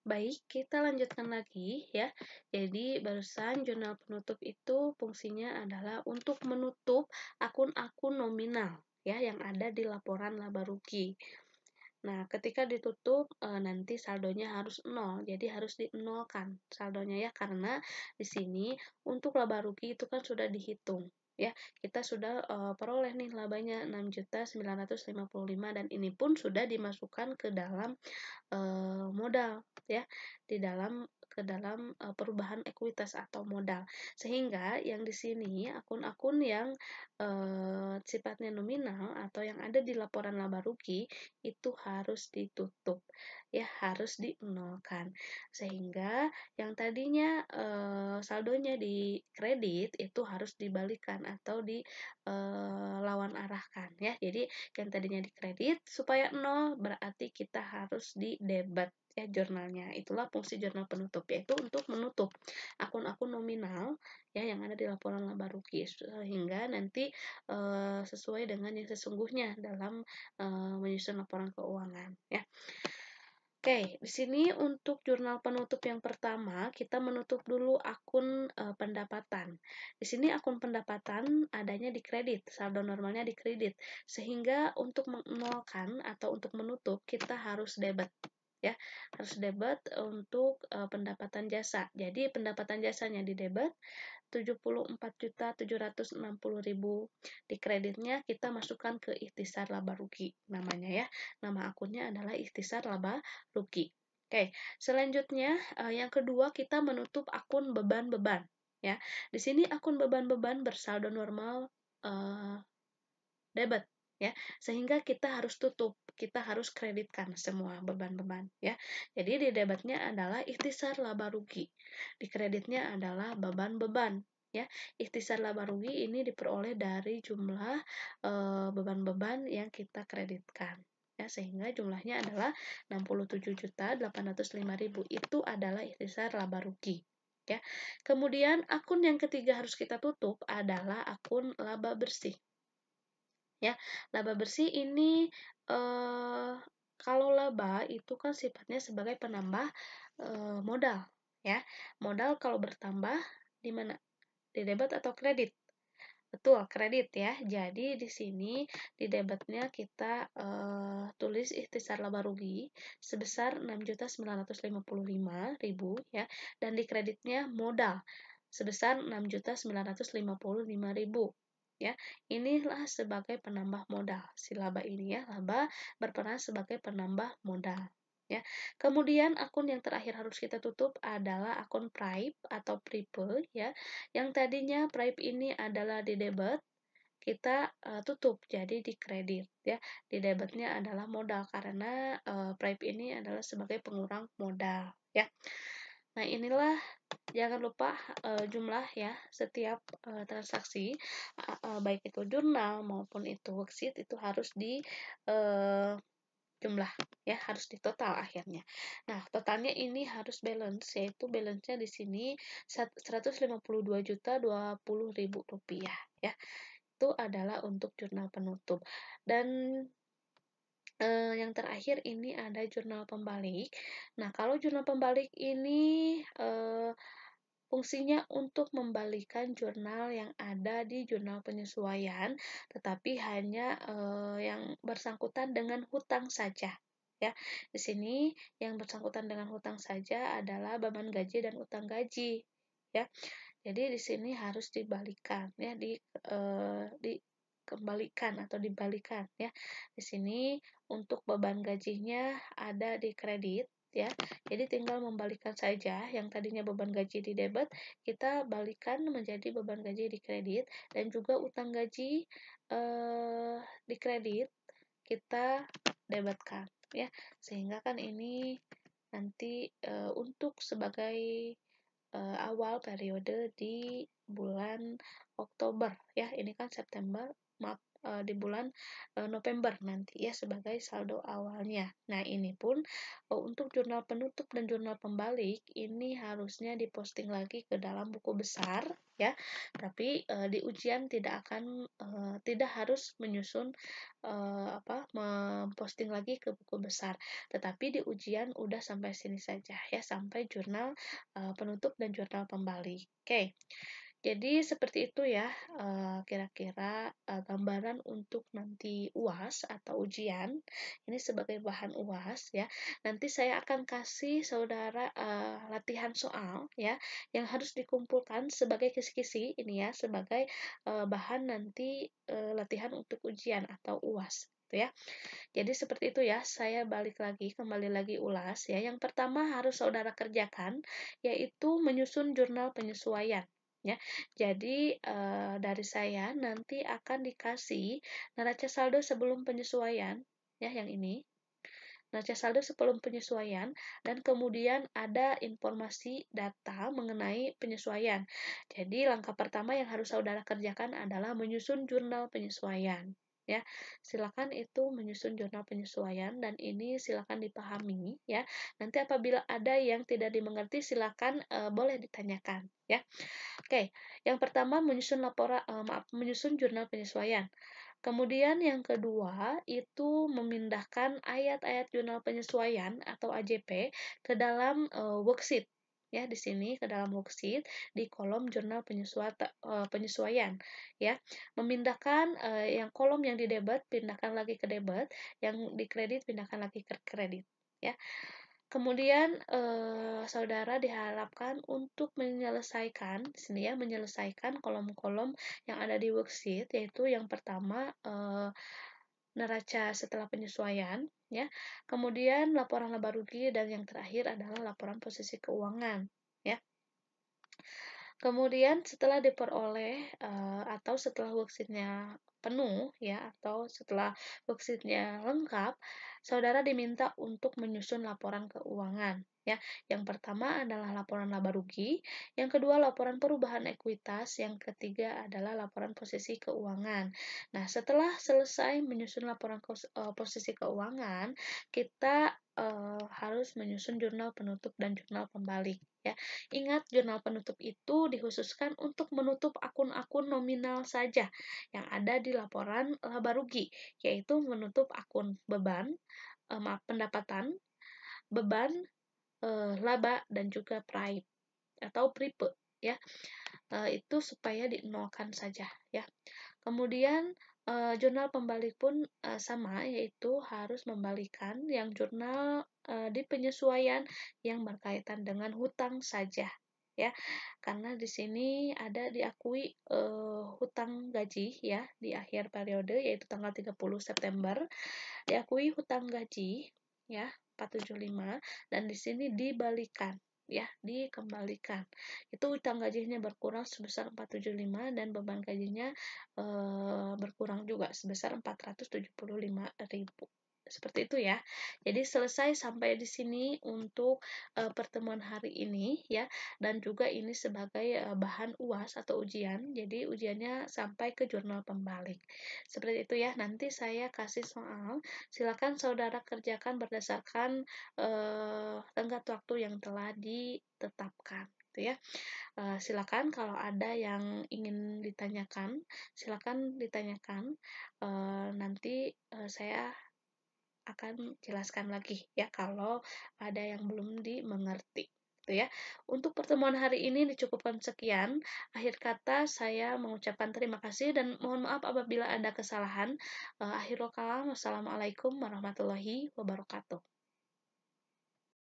Baik, kita lanjutkan lagi ya. Jadi barusan jurnal penutup itu fungsinya adalah untuk menutup akun-akun nominal ya yang ada di laporan laba rugi. Nah, ketika ditutup nanti saldonya harus nol, jadi harus dinolkan saldonya ya karena di sini untuk laba rugi itu kan sudah dihitung ya. Kita sudah peroleh nih labanya 6.955 dan ini pun sudah dimasukkan ke dalam modal ya di dalam ke dalam perubahan ekuitas atau modal sehingga yang di sini akun-akun yang sifatnya nominal atau yang ada di laporan laba rugi itu harus ditutup ya harus dinolkan sehingga yang tadinya saldonya di kredit itu harus dibalikan atau dilawan arahkan ya jadi yang tadinya di kredit supaya nol berarti kita harus di debit ya jurnalnya. Itulah fungsi jurnal penutup yaitu untuk menutup akun-akun nominal ya yang ada di laporan laba rugi sehingga nanti sesuai dengan yang sesungguhnya dalam menyusun laporan keuangan ya. Oke, di sini untuk jurnal penutup yang pertama, kita menutup dulu akun pendapatan. Di sini akun pendapatan adanya di kredit, saldo normalnya di kredit. Sehingga untuk menolkan atau untuk menutup, kita harus debit ya. Harus debit untuk pendapatan jasa. Jadi pendapatan jasanya di debit 74.760.000. Di kreditnya kita masukkan ke ikhtisar laba rugi namanya ya. Nama akunnya adalah ikhtisar laba rugi. Oke, selanjutnya yang kedua kita menutup akun beban-beban ya. Di sini akun beban-beban bersaldo normal debit ya. Sehingga kita harus tutup, kita harus kreditkan semua beban-beban ya. Jadi di debitnya adalah ikhtisar laba rugi. Di kreditnya adalah beban-beban ya. Ikhtisar laba rugi ini diperoleh dari jumlah beban-beban yang kita kreditkan ya sehingga jumlahnya adalah 67.805.000 itu adalah ikhtisar laba rugi ya. Kemudian akun yang ketiga harus kita tutup adalah akun laba bersih ya. Laba bersih ini kalau laba itu kan sifatnya sebagai penambah modal ya. Modal kalau bertambah di mana? Di debit atau kredit? Betul, kredit ya. Jadi di sini di debitnya kita tulis ikhtisar laba rugi sebesar 6.955.000 ya dan di kreditnya modal sebesar 6.955.000 ya. Inilah sebagai penambah modal si laba ini ya. Laba berperan sebagai penambah modal ya. Kemudian akun yang terakhir harus kita tutup adalah akun Prive atau Pripe ya. Yang tadinya Prive ini adalah di debit, kita tutup jadi di kredit ya. Di debitnya adalah modal karena Prive ini adalah sebagai pengurang modal ya. Nah, inilah jangan lupa jumlah ya setiap transaksi baik itu jurnal maupun itu worksheet itu harus di jumlah ya harus ditotal akhirnya. Nah, totalnya ini harus balance yaitu balance-nya di sini 152.020.000 rupiah ya. Itu adalah untuk jurnal penutup. Dan yang terakhir ini ada jurnal pembalik. Nah, kalau jurnal pembalik ini fungsinya untuk membalikan jurnal yang ada di jurnal penyesuaian, tetapi hanya yang bersangkutan dengan hutang saja. Ya, di sini yang bersangkutan dengan hutang saja adalah beban gaji dan utang gaji. Ya, jadi di sini harus dibalikan ya dikembalikan atau dibalikan ya. Di sini untuk beban gajinya ada di kredit ya. Jadi tinggal membalikan saja yang tadinya beban gaji di debit kita balikan menjadi beban gaji di kredit dan juga utang gaji di kredit kita debitkan ya. Sehingga kan ini nanti untuk sebagai awal periode di bulan Oktober ya. Ini kan September, maaf di bulan November nanti ya sebagai saldo awalnya. Nah, ini pun untuk jurnal penutup dan jurnal pembalik ini harusnya diposting lagi ke dalam buku besar ya. Tapi di ujian tidak harus menyusun memposting lagi ke buku besar. Tetapi di ujian udah sampai sini saja ya, sampai jurnal penutup dan jurnal pembalik. Oke. Jadi seperti itu ya, kira-kira gambaran untuk nanti UAS atau ujian. Ini sebagai bahan UAS ya. Nanti saya akan kasih saudara latihan soal ya, yang harus dikumpulkan sebagai kisi-kisi ini ya, sebagai bahan nanti latihan untuk ujian atau UAS. Gitu ya. Jadi seperti itu ya, saya kembali lagi ulas ya. Yang pertama harus saudara kerjakan, yaitu menyusun jurnal penyesuaian. Ya, jadi dari saya nanti akan dikasih neraca saldo sebelum penyesuaian, ya yang ini. Neraca saldo sebelum penyesuaian dan kemudian ada informasi data mengenai penyesuaian. Jadi langkah pertama yang harus saudara kerjakan adalah menyusun jurnal penyesuaian. Ya, silakan itu menyusun jurnal penyesuaian dan ini silakan dipahami ya. Nanti apabila ada yang tidak dimengerti silakan boleh ditanyakan ya. Oke, yang pertama menyusun jurnal penyesuaian. Kemudian yang kedua itu memindahkan ayat-ayat jurnal penyesuaian atau AJP ke dalam worksheet. Ya, di sini ke dalam worksheet di kolom jurnal penyesuaian ya. Memindahkan yang kolom yang di debit pindahkan lagi ke debit, yang di kredit pindahkan lagi ke kredit ya. Kemudian saudara diharapkan untuk menyelesaikan di sini ya, menyelesaikan kolom-kolom yang ada di worksheet, yaitu yang pertama neraca setelah penyesuaian ya. Kemudian laporan laba rugi dan yang terakhir adalah laporan posisi keuangan ya. Kemudian setelah diperoleh atau setelah worksheet-nya penuh ya, atau setelah worksheet-nya lengkap, saudara diminta untuk menyusun laporan keuangan ya. Yang pertama adalah laporan laba rugi, yang kedua laporan perubahan ekuitas, yang ketiga adalah laporan posisi keuangan. Nah, setelah selesai menyusun laporan posisi keuangan, kita harus menyusun jurnal penutup dan jurnal pembalik ya. Ingat, jurnal penutup itu dikhususkan untuk menutup akun-akun nominal saja yang ada di laporan laba rugi, yaitu menutup akun pendapatan, beban, laba dan juga pripe atau pripe ya. Itu supaya dinolkan saja ya. Kemudian jurnal pembalik pun sama, yaitu harus membalikan yang jurnal di penyesuaian yang berkaitan dengan hutang saja ya, karena di sini ada diakui hutang gaji ya di akhir periode, yaitu tanggal 30 September diakui hutang gaji ya 475, dan di sini dibalikan ya, dikembalikan. Itu hutang gajinya berkurang sebesar 475 dan beban gajinya berkurang juga sebesar 475.000. Seperti itu ya. Jadi selesai sampai di sini untuk pertemuan hari ini ya, dan juga ini sebagai bahan UAS atau ujian. Jadi ujiannya sampai ke jurnal pembalik. Seperti itu ya. Nanti saya kasih soal. Silakan saudara kerjakan berdasarkan tenggat waktu yang telah ditetapkan gitu ya. Silakan kalau ada yang ingin ditanyakan, silakan ditanyakan. Nanti saya akan jelaskan lagi ya kalau ada yang belum dimengerti gitu ya. Untuk pertemuan hari ini dicukupkan sekian. Akhir kata saya mengucapkan terima kasih dan mohon maaf apabila ada kesalahan. Akhirul kalam, wassalamualaikum warahmatullahi wabarakatuh.